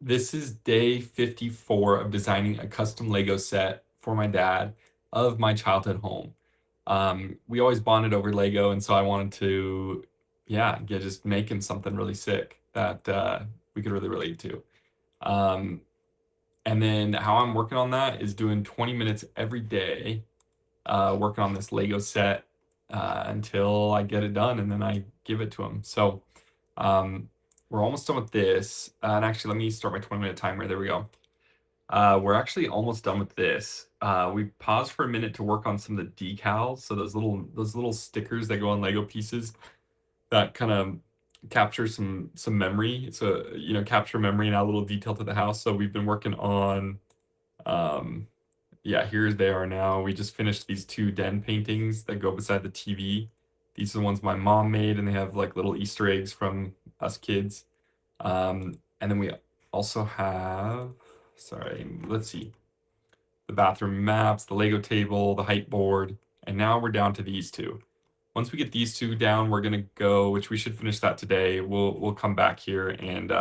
This is day 54 of designing a custom Lego set for my dad of my childhood home. We always bonded over Lego, and so I wanted to, yeah, just make him something really sick that we could really relate to. Um, and then how I'm working on that is doing 20 minutes every day, working on this Lego set until I get it done, and then I give it to him. So um, we're almost done with this. And actually, let me start my 20-minute timer. There we go. We're actually almost done with this. We paused for a minute to work on some of the decals. So those little stickers that go on Lego pieces that kind of capture some memory. So capture memory and add a little detail to the house. So we've been working on um yeah, here they are now. We just finished these two den paintings that go beside the TV. These are the ones my mom made, and they have like little Easter eggs from us kids. And then we also have, sorry, let's see, the bathroom maps, the Lego table, the height board, and now we're down to these two. Once we get these two down, we're gonna go, which we should finish that today. We'll come back here and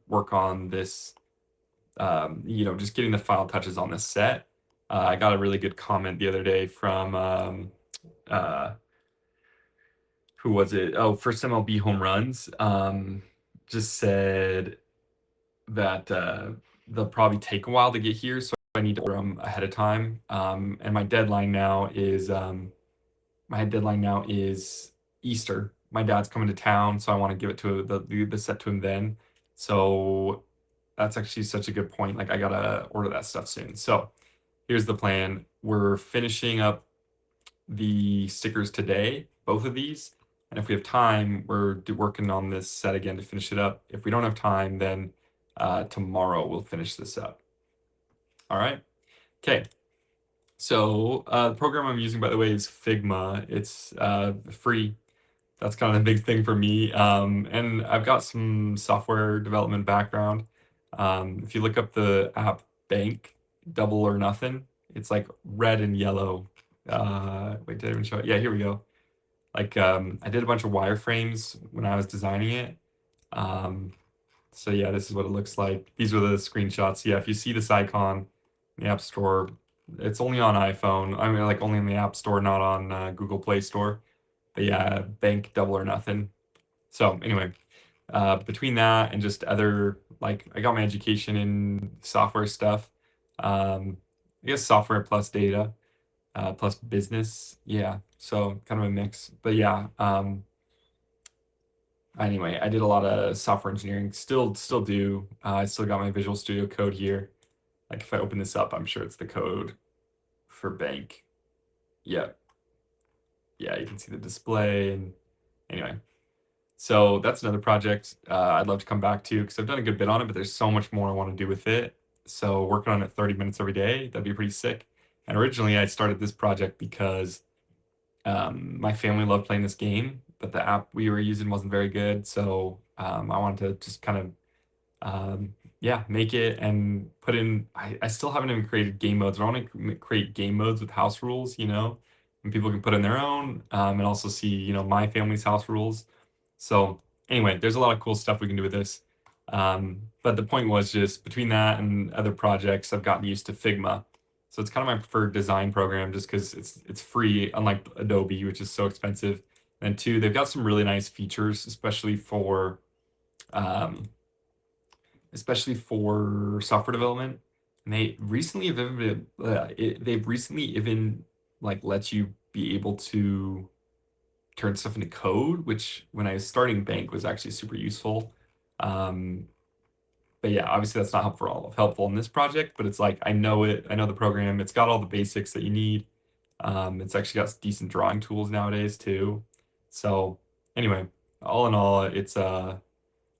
work on this. Just getting the final touches on this set. I got a really good comment the other day from uh, who was it? Oh, first MLB home runs. Just said that they'll probably take a while to get here, so I need to order them ahead of time. And my deadline now is Easter. My dad's coming to town, so I want to give it to the set to him then. So that's actually such a good point. Like I gotta order that stuff soon. So here's the plan. We're finishing up the stickers today, both of these. And if we have time, we're working on this set again to finish it up. If we don't have time, then tomorrow we'll finish this up. All right. Okay. So the program I'm using, by the way, is Figma. It's free. That's kind of the big thing for me. And I've got some software development background. If you look up the app Bank, Double or Nothing, it's like red and yellow. Wait, did I even show it? Yeah, here we go. Like I did a bunch of wireframes when I was designing it. Um, so yeah, this is what it looks like. These are the screenshots. Yeah, if you see this icon in the App Store, it's only on iPhone. I mean, like only in the App Store, not on Google Play Store. But yeah, Bank Double or Nothing. So anyway, between that and just other, like I got my education in software stuff. I guess software plus data, plus business. Yeah, so kind of a mix. But yeah, anyway, I did a lot of software engineering. Still do. I still got my Visual Studio Code here. Like if I open this up, I'm sure it's the code for Bank. Yeah, yeah, you can see the display. And anyway, so that's another project I'd love to come back to because I've done a good bit on it, but there's so much more I want to do with it. So working on it 30 minutes every day, that'd be pretty sick. And originally I started this project because my family loved playing this game, but the app we were using wasn't very good. So I wanted to just kind of yeah, make it and put in. I still haven't even created game modes. I want to create game modes with house rules, and people can put in their own, and also see, my family's house rules. So anyway, there's a lot of cool stuff we can do with this. But the point was just between that and other projects, I've gotten used to Figma. So it's kind of my preferred design program just because it's free, unlike Adobe, which is so expensive. And two, they've got some really nice features, um, especially for software development. And they've recently even like let you be able to turn stuff into code, which when I was starting Bank was actually super useful. Um, but yeah, obviously that's not helpful in this project, but it's like I know it, I know the program, it's got all the basics that you need. It's actually got decent drawing tools nowadays too. So anyway, all in all, it's well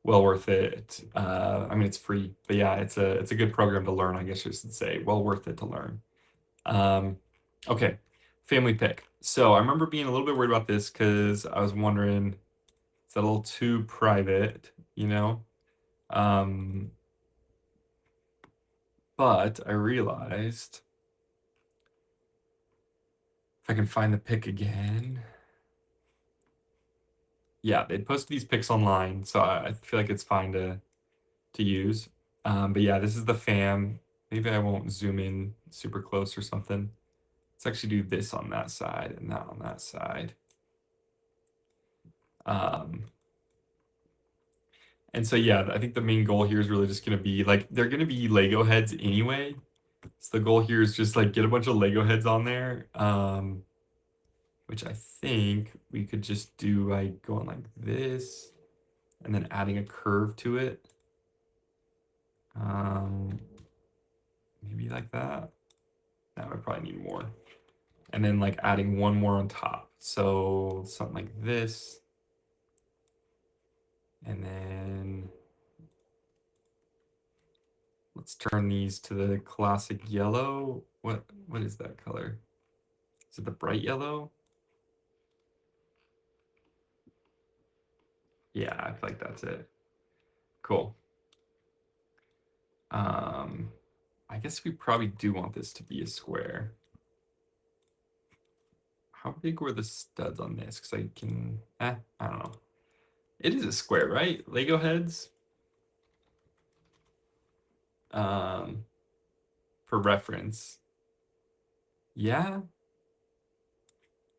worth it. I mean, it's free, but yeah, it's a good program to learn, I guess you should say. Well worth it to learn. Um, okay, family pick. So I remember being a little bit worried about this because I was wondering, is that a little too private, you know? Um, but I realized if I can find the pick again. Yeah, they'd posted these pics online, so I feel like it's fine to use. But yeah, this is the fam. Maybe I won't zoom in super close or something. Let's actually do this on that side and that on that side. Um, and so yeah, I think the main goal here is really just gonna be like they're gonna be Lego heads anyway. So the goal here is just like get a bunch of Lego heads on there. Which I think we could just do by going like this and then adding a curve to it. Um, maybe like that. That would probably need more. And then like adding one more on top. So something like this. And then let's turn these to the classic yellow. What is that color? Is it the bright yellow? Yeah, I feel like that's it. Cool. Um, I guess we probably do want this to be a square. How big were the studs on this? Because I can, I don't know. It is a square, right? Lego heads. Um, for reference. Yeah,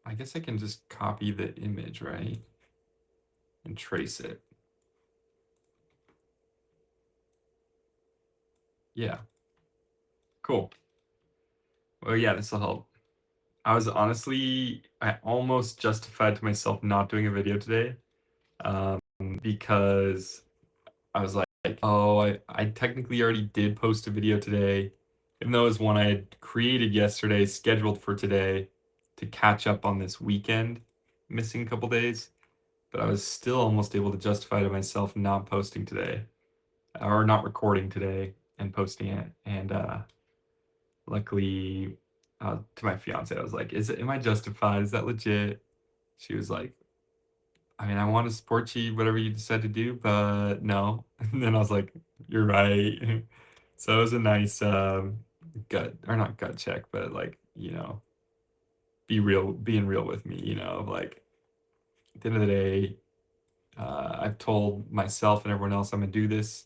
I guess I can just copy the image, right? And trace it. Yeah, cool. Well, yeah, this will help. I almost justified to myself not doing a video today, um, because I was like, oh, I technically already did post a video today, even though it was one I had created yesterday, scheduled for today to catch up on this weekend, missing a couple days. But I was still almost able to justify to myself not posting today or not recording today and posting it. And luckily, to my fiance, I was like, am I justified? Is that legit? She was like, I mean, I want to support you, whatever you decide to do, but no. And then I was like, you're right. So it was a nice gut, or not gut check, but like, being real with me, like at the end of the day, I've told myself and everyone else I'm gonna do this,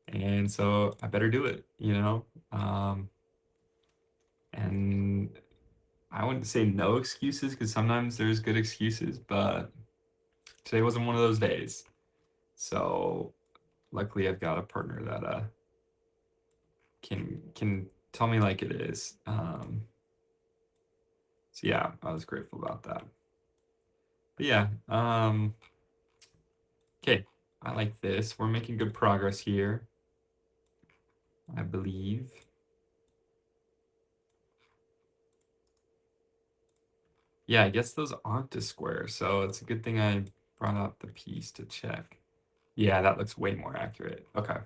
and so I better do it. And I wouldn't say no excuses because sometimes there's good excuses, but today wasn't one of those days. So luckily I've got a partner that can tell me like it is. So yeah, I was grateful about that. But yeah, okay, I like this. We're making good progress here, I believe. Yeah, I guess those aren't a square, so it's a good thing I brought out the piece to check. Yeah, that looks way more accurate. Okay,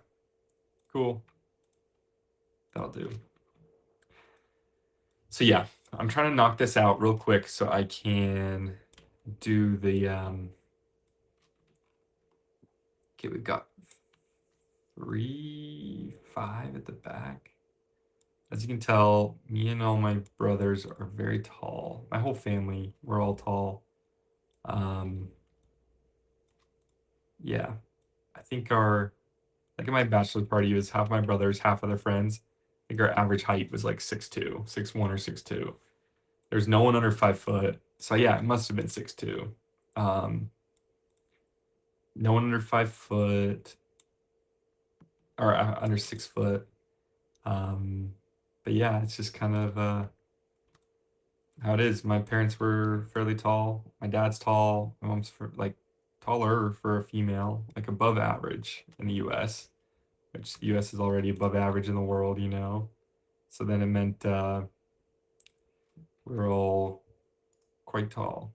cool. That'll do. So yeah, I'm trying to knock this out real quick so I can do the okay, we've got 3, 5 at the back. As you can tell, me and all my brothers are very tall. My whole family, we're all tall. Yeah, I think like at my bachelor party, it was half my brothers, half other friends. I think our average height was like 6'2", 6'1" or 6'2". There's no one under 5 foot. So yeah, it must have been 6'2". Um, no one under 5 foot or under 6 foot. Um, but yeah, it's just kind of how it is. My parents were fairly tall. My dad's tall. My mom's like taller for a female, like above average in the US, which the US is already above average in the world. So then it meant we're all quite tall.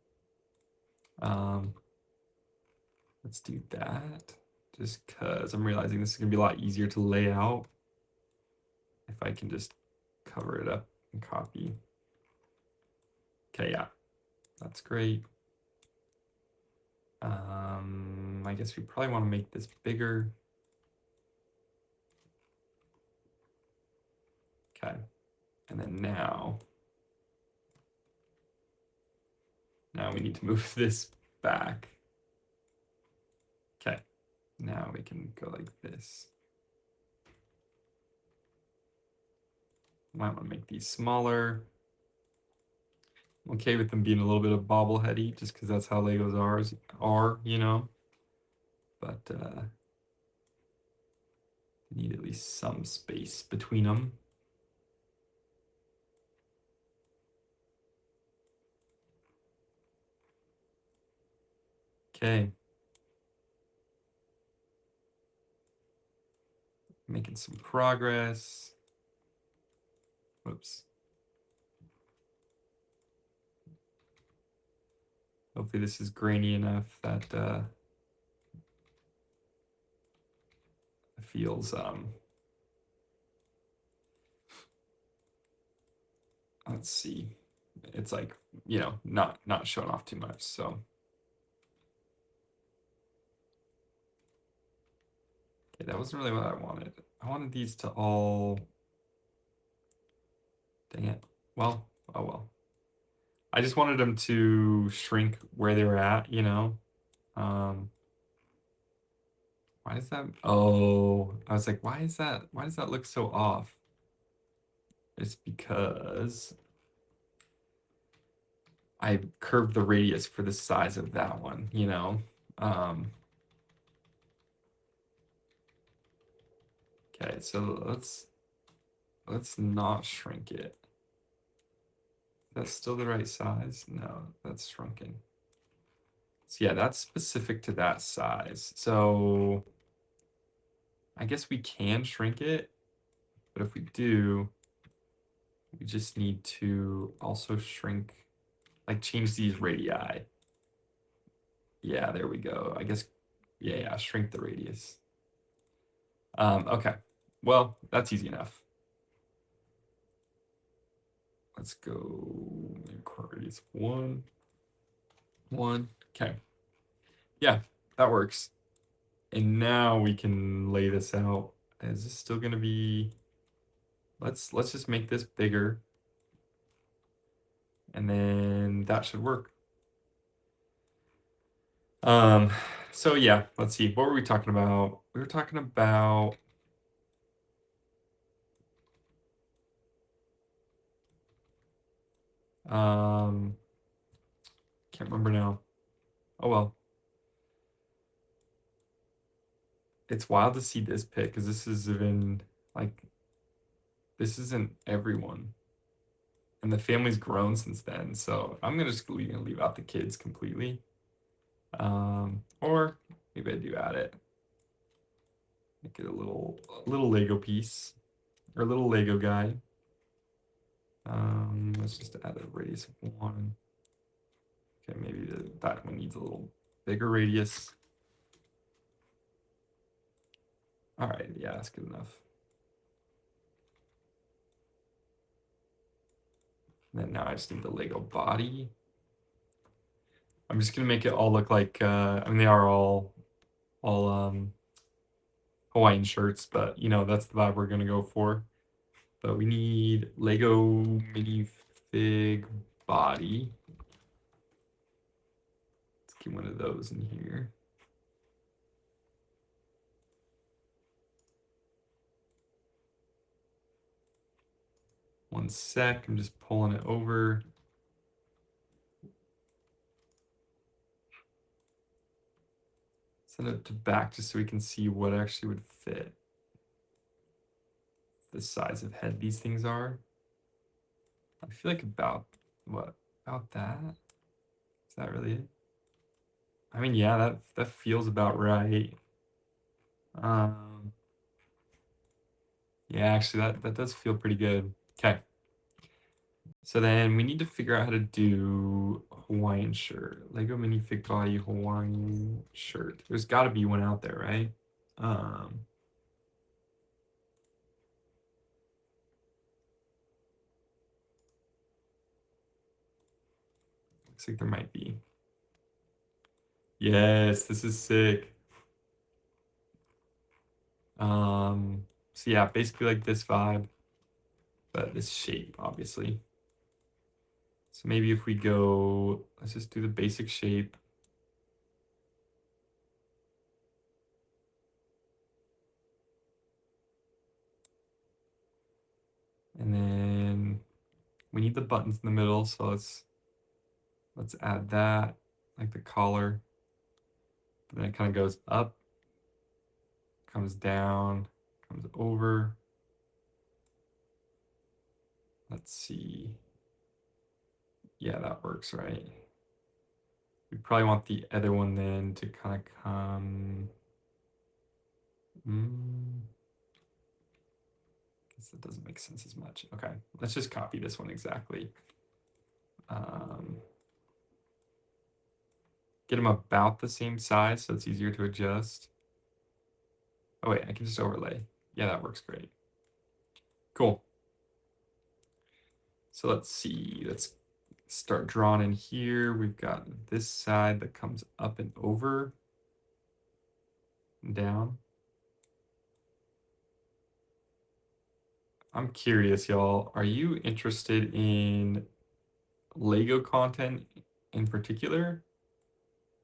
Um, let's do that just because I'm realizing this is gonna be a lot easier to lay out if I can just cover it up and copy. Okay, yeah, that's great. I guess we probably want to make this bigger. Okay, and then now we need to move this back. Okay, now we can go like this. Might want to make these smaller. I'm okay with them being a little bit of bobbleheady, just because that's how Legos are, you know. But need at least some space between them. Okay. Making some progress. Whoops. Hopefully this is grainy enough that it feels let's see. It's like, you know, not showing off too much. So okay, that wasn't really what I wanted. I wanted these to all, dang it. Well, oh well. I just wanted them to shrink where they were at, you know. Why is that? Oh, I was like, why is that? Why does that look so off? It's because I curved the radius for the size of that one, you know. Okay, so let's not shrink it. That's still the right size? No, that's shrunken. So yeah, that's specific to that size. So I guess we can shrink it, but if we do, we just need to also shrink, like change these radii. Yeah, there we go. I guess, yeah, shrink the radius. Okay, well, that's easy enough. Let's go radius 1, 1. Okay, yeah, that works. And now we can lay this out. Is this still gonna be, let's just make this bigger, and then that should work. Um, so yeah, let's see. What were we talking about? We were talking about can't remember now. Oh well. It's wild to see this pick because this is even like this isn't everyone. And the family's grown since then, so I'm gonna just leave out the kids completely. Or maybe I do add it. Make it a little Lego piece or a little Lego guy. Let's just add a radius of 1. Okay, maybe that one needs a little bigger radius. All right, yeah, that's good enough. And then now I just need the Lego body. I'm just gonna make it all look like I mean they are all Hawaiian shirts, but you know that's the vibe we're gonna go for. But we need Lego minifig body. Let's get one of those in here. One sec, I'm just pulling it over. Send it to back just so we can see what actually would fit. The size of head these things are. I feel like about that? Is that really it? I mean, yeah, that feels about right. Um, yeah, actually that does feel pretty good. Okay. So then we need to figure out how to do Hawaiian shirt. Lego minifig body Hawaiian shirt. There's got to be one out there, right? Looks like there might be. Yes, this is sick. So yeah, basically like this vibe, but this shape, obviously. So maybe if we go, let's just do the basic shape. And we need the buttons in the middle, so let's add that, like the collar. But then it kind of goes up, comes down, comes over. Let's see. Yeah, that works, right? We probably want the other one then to kind of come. Guess that doesn't make sense as much. Okay, let's just copy this one exactly. Get them about the same size so it's easier to adjust. Oh wait, I can just overlay. Yeah, that works great. Cool. So let's see, let's start drawing in here. We've got this side that comes up and over and down. I'm curious, y'all, are you interested in Lego content in particular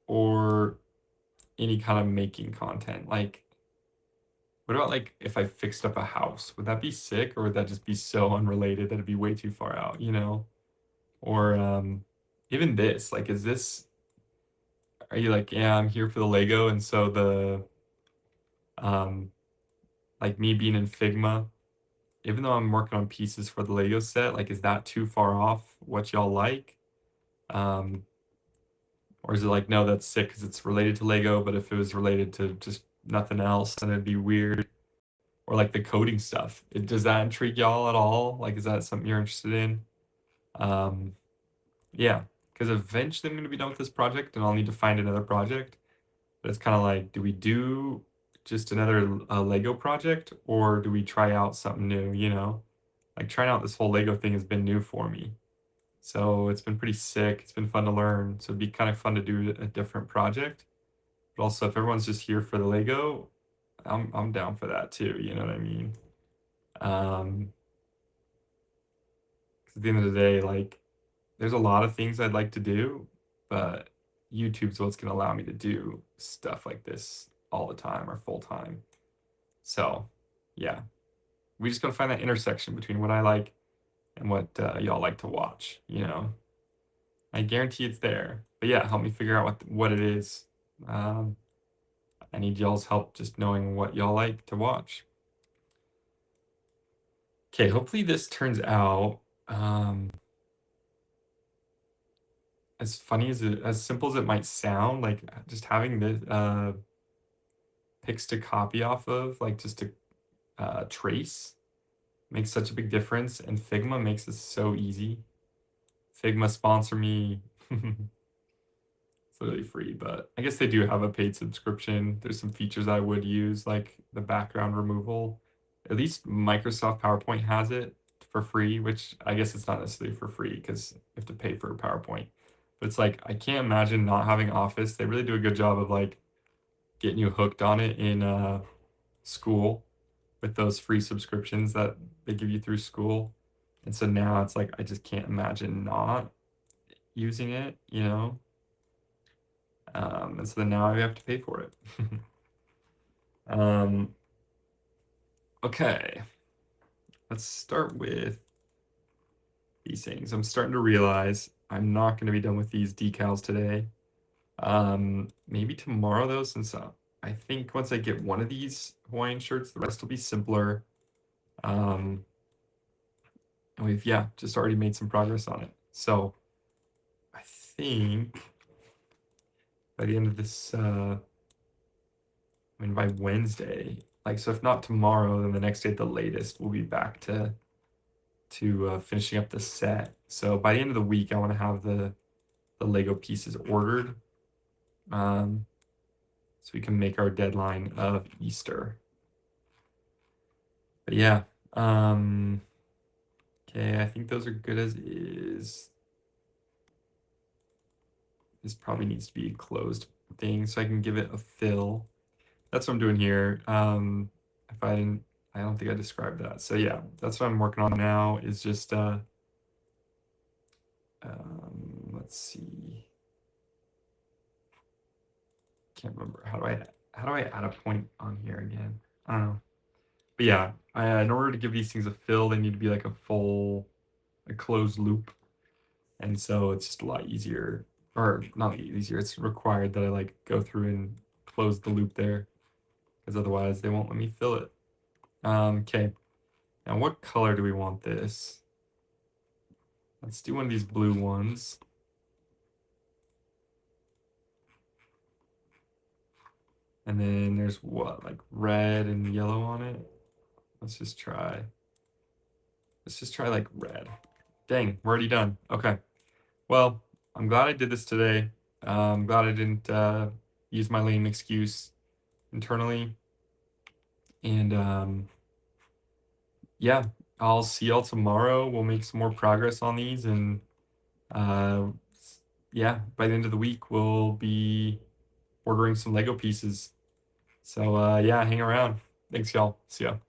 or any kind of making content? Like, what about like if I fixed up a house? Would that be sick or would that just be so unrelated that it'd be way too far out, you know? Or even this, like, is this, are you like, yeah, I'm here for the Lego and so um, like me being in Figma, even though I'm working on pieces for the Lego set, like, is that too far off what y'all like? Um, or is it like, no, that's sick because it's related to Lego, but if it was related to just nothing else, then it'd be weird. Or like the coding stuff. Does that intrigue y'all at all? Like, is that something you're interested in? Um, yeah, because eventually I'm going to be done with this project and I'll need to find another project. But it's kind of like, do we do just another Lego project or do we try out something new, you know? Like trying out this whole Lego thing has been new for me. So it's been pretty sick. It's been fun to learn. So it'd be kind of fun to do a different project. But also if everyone's just here for the Lego, I'm down for that too, you know what I mean? 'Cause at the end of the day, like there's a lot of things I'd like to do, but YouTube's what's gonna allow me to do stuff like this all the time or full time. So yeah, we just gotta find that intersection between what I like and what y'all like to watch, you know? I guarantee it's there. But yeah, help me figure out what it is. Um, I need y'all's help just knowing what y'all like to watch. Okay, hopefully this turns out as funny as as simple as it might sound, like just having this pics to copy off of, like just to trace makes such a big difference. And Figma makes this so easy. Figma sponsor me. It's literally free, but I guess they do have a paid subscription. There's some features I would use, like the background removal. At least Microsoft PowerPoint has it for free, which I guess it's not necessarily for free because you have to pay for a PowerPoint. But it's like I can't imagine not having Office. They really do a good job of like getting you hooked on it in school with those free subscriptions that they give you through school. And so now it's like I just can't imagine not using it, you know? And so then now I have to pay for it. um, okay, let's start with these things. I'm starting to realize I'm not going to be done with these decals today. Maybe tomorrow though, since I think once I get one of these Hawaiian shirts, the rest will be simpler. And we've, yeah, just already made some progress on it. So I think by the end of this, I mean, by Wednesday, like, so if not tomorrow, then the next day at the latest, we'll be back to finishing up the set. So by the end of the week, I want to have the Lego pieces ordered, so we can make our deadline of Easter. But yeah, okay, I think those are good as is. This probably needs to be a closed thing so I can give it a fill. That's what I'm doing here. If I didn't, I don't think I described that. So yeah, that's what I'm working on now is just, let's see. Can't remember. How do I add a point on here again? I don't know. But yeah, in order to give these things a fill, they need to be like a full a closed loop. And so it's just a lot easier, or not easier, it's required that I like go through and close the loop there, because otherwise they won't let me fill it. Okay, now what color do we want this? Let's do one of these blue ones. And then there's what, like red and yellow on it? Let's just try. Let's just try like red. Dang, we're already done. Okay. Well, I'm glad I did this today. I'm glad I didn't use my lame excuse internally. And yeah, I'll see y'all tomorrow. We'll make some more progress on these. And uh, yeah, by the end of the week, we'll be ordering some Lego pieces. So yeah, hang around. Thanks, y'all. See ya.